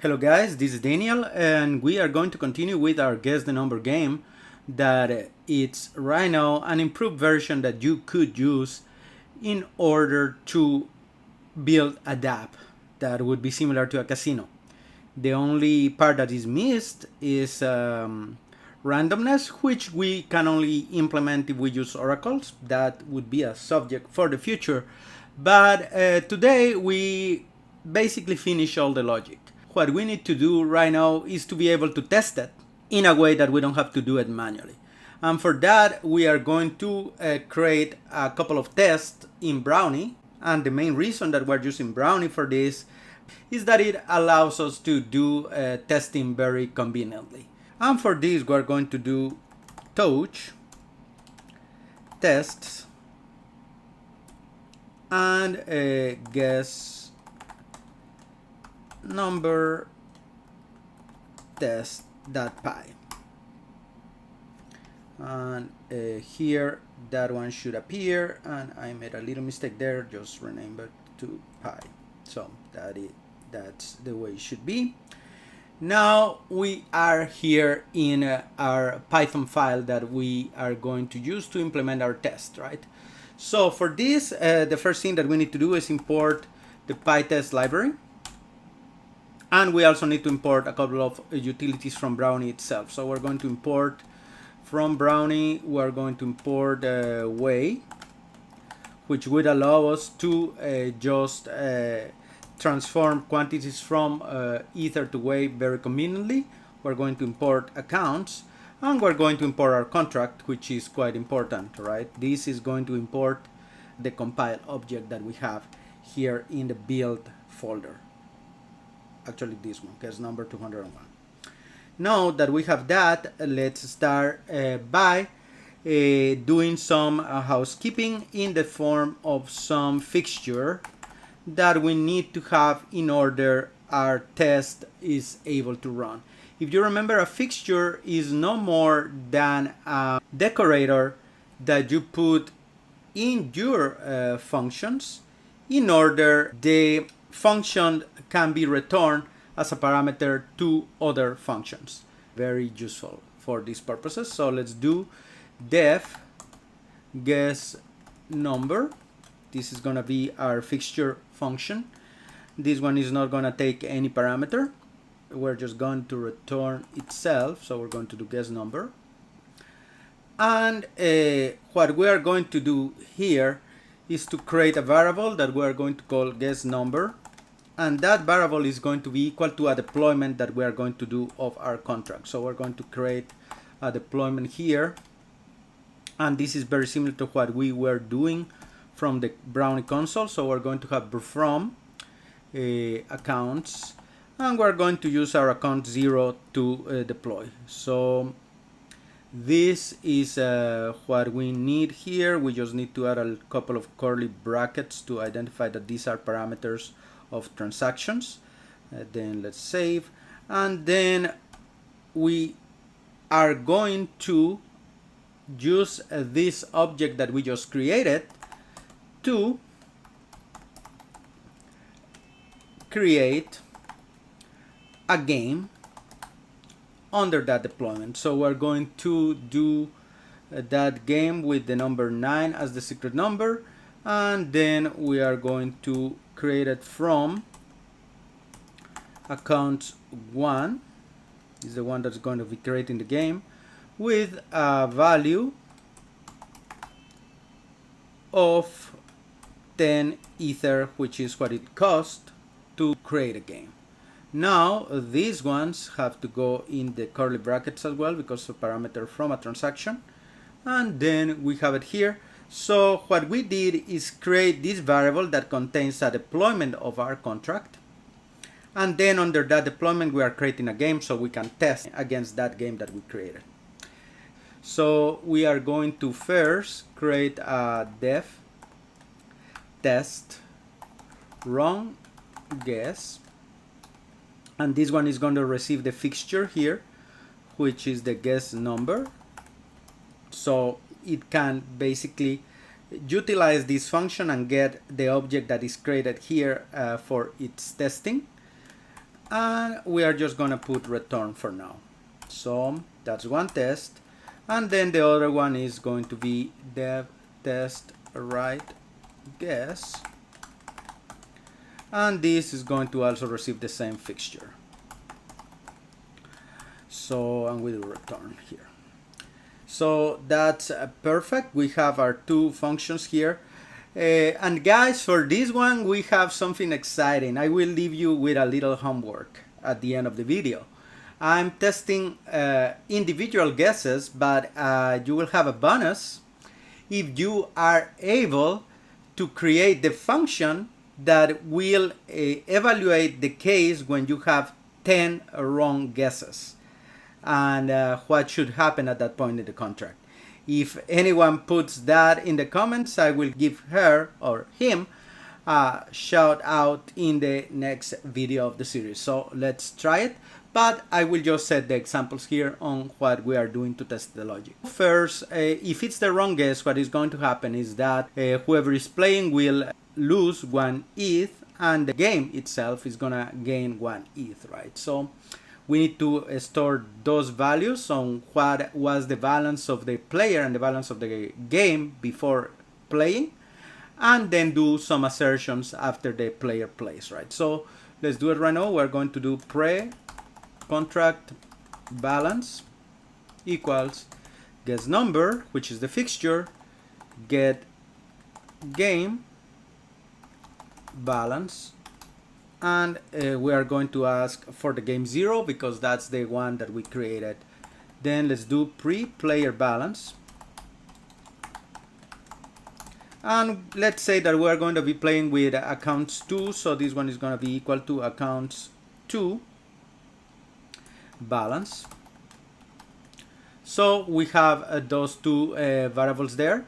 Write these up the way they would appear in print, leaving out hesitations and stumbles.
Hello guys, this is Daniel and we are going to continue with our Guess the Number game that it's right now an improved version that you could use in order to build a DApp that would be similar to a casino. The only part that is missed is randomness, which we can only implement if we use oracles. That would be a subject for the future. But today we basically finish all the logic. What we need to do right now is to be able to test it in a way that we don't have to do it manually. And for that, we are going to create a couple of tests in Brownie. And the main reason that we're using Brownie for this is that it allows us to do testing very conveniently. And for this, we're going to do touch tests and guess number test.py. And here that one should appear, and I made a little mistake there, just rename it to pi. So that's the way it should be. Now we are here in our Python file that we are going to use to implement our test, right? So for this, the first thing that we need to do is import the PyTest library. And we also need to import a couple of utilities from Brownie itself. So we're going to import from Brownie, we're going to import way, which would allow us to just transform quantities from ether to way very conveniently. We're going to import accounts, and we're going to import our contract, which is quite important, right? This is going to import the compile object that we have here in the build folder. Actually this one, guess number 201. Now that we have that, let's start by doing some housekeeping in the form of some fixture that we need to have in order our test is able to run. If you remember, a fixture is no more than a decorator that you put in your functions in order the function can be returned as a parameter to other functions. Very useful for these purposes. So let's do def guess number. This is going to be our fixture function. This one is not going to take any parameter. We're just going to return itself. So we're going to do guess number. And what we are going to do here is to create a variable that we are going to call guess number. And that variable is going to be equal to a deployment that we are going to do of our contract. So we're going to create a deployment here. And this is very similar to what we were doing from the Brownie console. So we're going to have from accounts, and we're going to use our account 0 to deploy. So this is what we need here. We just need to add a couple of curly brackets to identify that these are parameters of transactions. Then let's save, and then we are going to use this object that we just created to create a game under that deployment. So we're going to do that game with the number 9 as the secret number, and then we are going to create it from account 1 is the one that's going to be creating the game with a value of 10 ether, which is what it cost to create a game. Now these ones have to go in the curly brackets as well because of parameter from a transaction, and then we have it here. So what we did is create this variable that contains a deployment of our contract, and then under that deployment we are creating a game so we can test against that game that we created. So we are going to first create a def test run guess, and this one is going to receive the fixture here, which is the guess number. So it can basically utilize this function and get the object that is created here for its testing. and we are just gonna put return for now. So that's one test, and then the other one is going to be dev test right guess, and this is going to also receive the same fixture. So, and we do return here. So that's perfect. We have our two functions here. And guys, for this one, we have something exciting. I will leave you with a little homework at the end of the video. I'm testing individual guesses, but you will have a bonus if you are able to create the function that will evaluate the case when you have 10 wrong guesses, and what should happen at that point in the contract. If anyone puts that in the comments, I will give her or him a shout out in the next video of the series. So let's try it, but I will just set the examples here on what we are doing to test the logic. First, if it's the wrong guess, what is going to happen is that whoever is playing will lose 1 ETH, and the game itself is gonna gain 1 ETH, right? So we need to store those values on what was the balance of the player and the balance of the game before playing, and then do some assertions after the player plays, right? So let's do it right now. We're going to do pre-contract balance equals guess number, which is the fixture, get game balance, and we are going to ask for the game 0 because that's the one that we created. Then let's do pre-player balance, and let's say that we are going to be playing with accounts 2, so this one is going to be equal to accounts 2 balance. So we have those two variables there.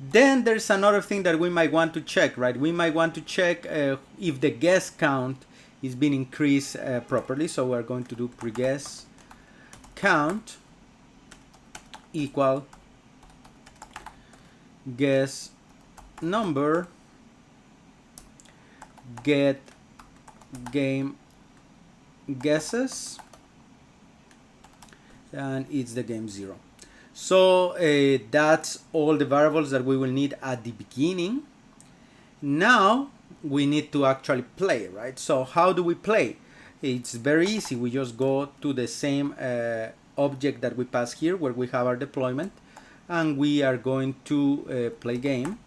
Then there's another thing that we might want to check, right? We might want to check if the guess count is being increased properly. So we're going to do pre-guess count equal guess number get game guesses, and it's the game 0. So that's all the variables that we will need at the beginning. Now we need to actually play, right? So how do we play? It's very easy. We just go to the same object that we pass here where we have our deployment, and we are going to play game.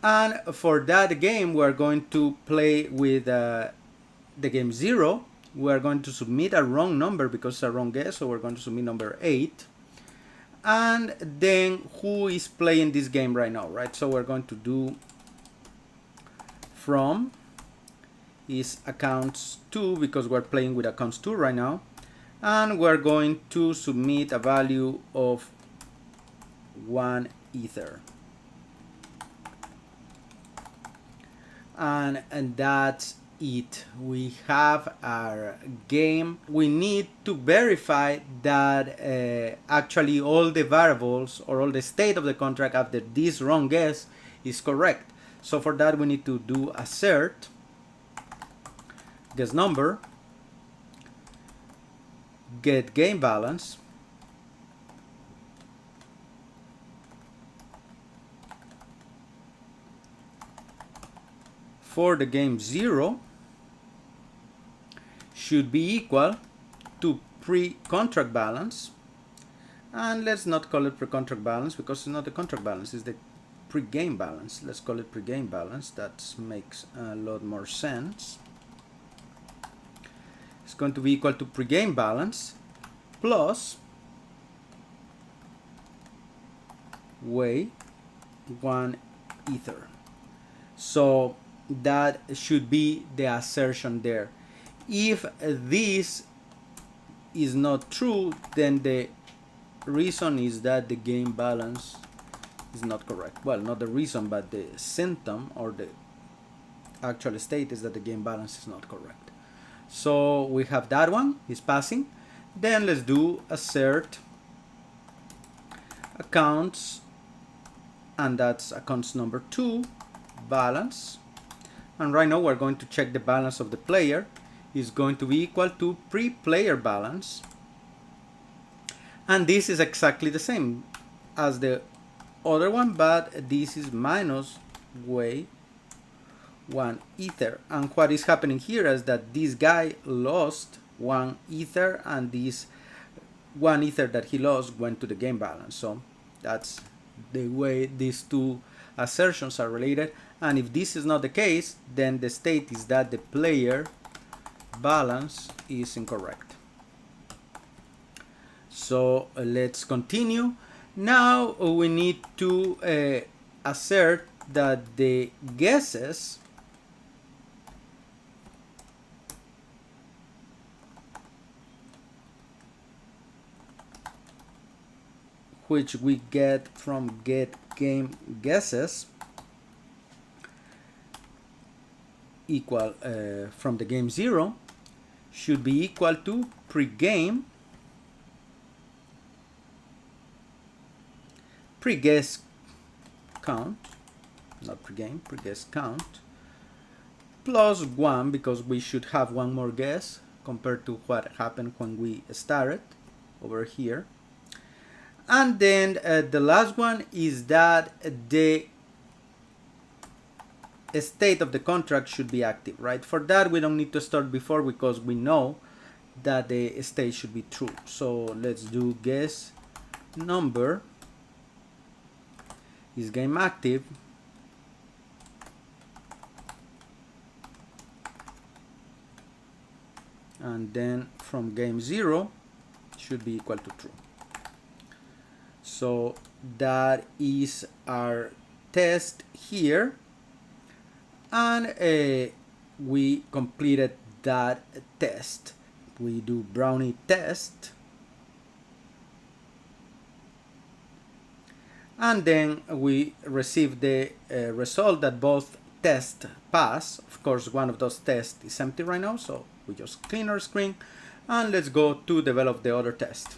And for that game, we're going to play with the game 0. We're going to submit a wrong number because it's a wrong guess, so we're going to submit number 8. And then who is playing this game right now, right? So we're going to do from is accounts 2 because we're playing with accounts 2 right now. And we're going to submit a value of 1 Ether. And that's it. We have our game. We need to verify that actually all the variables or all the state of the contract after this wrong guess is correct. So for that we need to do assert guess number get game balance for the game 0 should be equal to pre-contract balance, and let's not call it pre-contract balance because it's not the contract balance, it's the pre-game balance. Let's call it pre-game balance. That makes a lot more sense. It's going to be equal to pre-game balance plus weigh 1 Ether. So that should be the assertion there. If this is not true, then the reason is that the game balance is not correct. Well, not the reason, but the symptom or the actual state is that the game balance is not correct. So we have that one is passing. Then let's do assert accounts, and that's accounts number 2 balance And right now we're going to check the balance of the player is going to be equal to pre-player balance. And this is exactly the same as the other one, but this is minus way 1 ether. And what is happening here is that this guy lost 1 ether, and this 1 ether that he lost went to the game balance. So that's the way these two assertions are related. And if this is not the case, then the state is that the player balance is incorrect. So let's continue. Now we need to assert that the guesses which we get from get game guesses equal from the game 0 should be equal to pre-game pre-guess count, not pre-game, pre-guess count, plus 1, because we should have one more guess compared to what happened when we started over here. And then the last one is that the state of the contract should be active, right? For that, we don't need to start before because we know that the state should be true. So let's do guess number is game active, and then from game 0 should be equal to true. So that is our test here, and we completed that test. We do Brownie test, and then we receive the result that both tests pass. Of course, one of those tests is empty right now, so we just clean our screen, and let's go to develop the other test.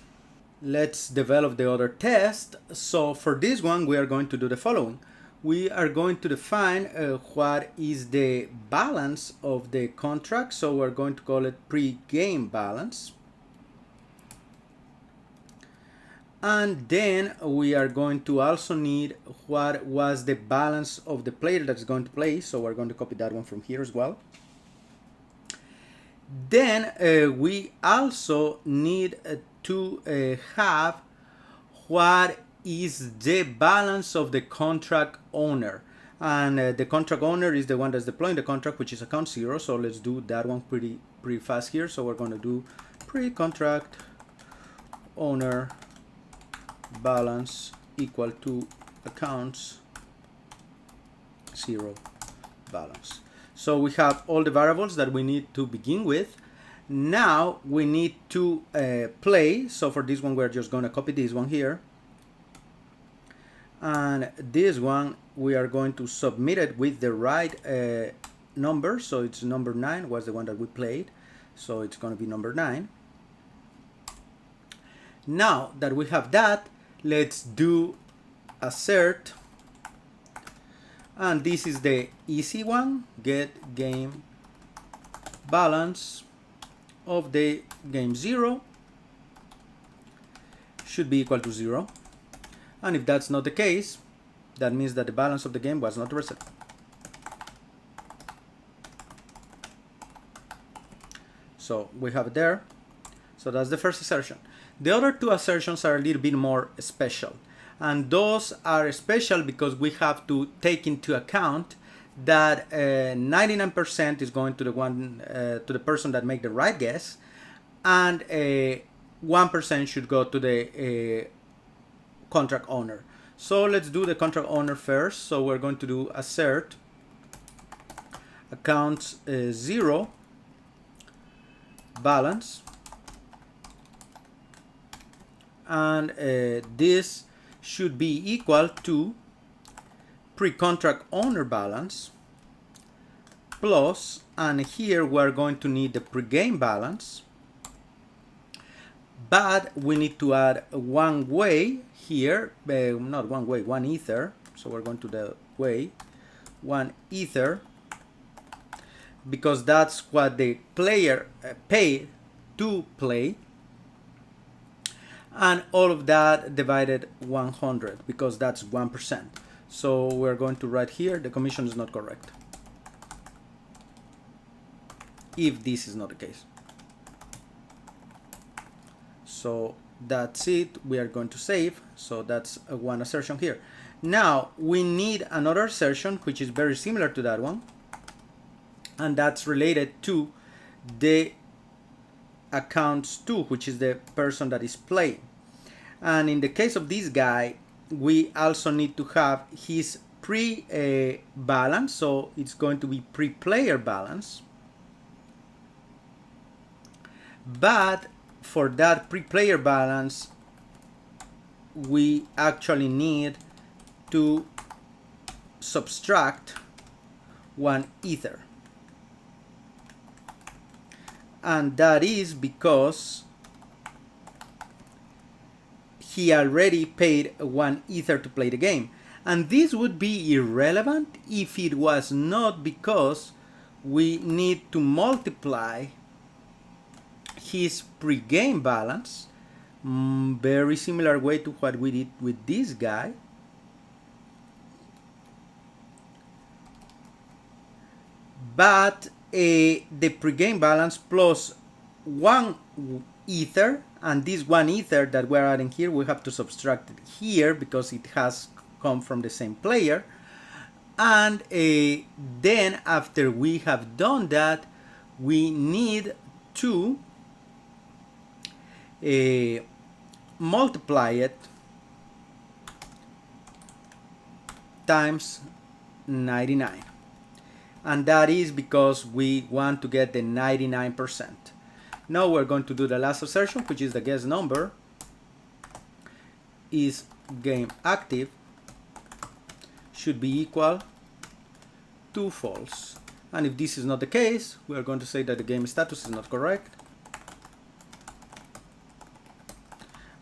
Let's develop the other test. So for this one, we are going to do the following. We are going to define what is the balance of the contract. So we're going to call it pre-game balance. And then we are going to also need what was the balance of the player that's going to play. So we're going to copy that one from here as well. Then we also need to have what is the balance of the contract owner. And the contract owner is the one that's deploying the contract, which is account 0. So let's do that one pretty fast here. So we're going to do pre-contract owner balance equal to accounts 0 balance. So we have all the variables that we need to begin with. Now we need to play. So for this one, we're just going to copy this one here. And this one, we are going to submit it with the right number. So it's number 9 was the one that we played. So it's going to be number 9. Now that we have that, let's do assert. And this is the easy one, get game balance of the game 0 should be equal to 0. And if that's not the case, that means that the balance of the game was not reset. So we have it there. So that's the first assertion. The other two assertions are a little bit more special. And those are special because we have to take into account that 99% is going to the one to the person that made the right guess, and 1% should go to the contract owner. So let's do the contract owner first. So we're going to do assert accounts 0 balance, and this should be equal to pre-contract owner balance plus, and here we're going to need the pre-game balance, but we need to add one way here, not one way, 1 ether. So we're going to the way 1 ether because that's what the player paid to play, and all of that divided 100 because that's 1%. So we're going to write here the commission is not correct if this is not the case. So that's it. We are going to save. So that's one assertion here. Now we need another assertion which is very similar to that one, and that's related to the accounts 2, which is the person that is playing. And in the case of this guy, we also need to have his pre-balance, so it's going to be pre-player balance. But for that pre-player balance, we actually need to subtract 1 ether. And that is because he already paid 1 ether to play the game. And this would be irrelevant if it was not because we need to multiply his pre-game balance, very similar way to what we did with this guy. But the pre-game balance plus 1 ether, and this 1 ether that we're adding here, we have to subtract it here because it has come from the same player. And then after we have done that, we need to multiply it times 99. And that is because we want to get the 99%. Now we're going to do the last assertion, which is the guess number is game active should be equal to false. And if this is not the case, we are going to say that the game status is not correct.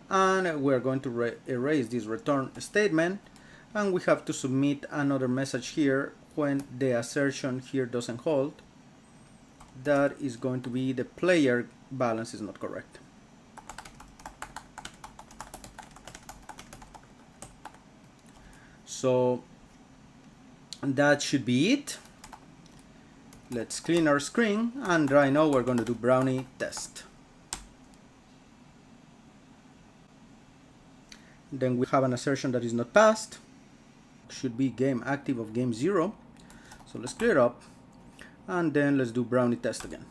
And we're going to erase this return statement, and we have to submit another message here when the assertion here doesn't hold. That is going to be the player balance is not correct. So that should be it. Let's clean our screen, and right now we're going to do Brownie test. Then we have an assertion that is not passed. Should be game active of game 0. So let's clear it up, and then let's do Brownie test again.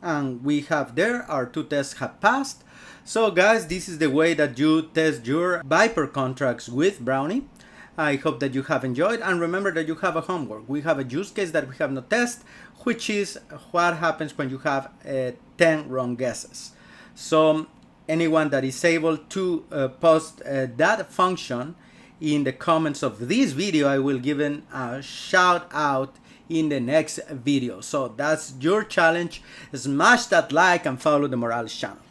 And we have there our 2 tests have passed. So guys, this is the way that you test your Vyper contracts with Brownie. I hope that you have enjoyed, and remember that you have a homework. We have a use case that we have not tested, which is what happens when you have 10 wrong guesses. So anyone that is able to post that function in the comments of this video, I will give them a shout out in the next video. So that's your challenge. Smash that like and follow the Morales channel.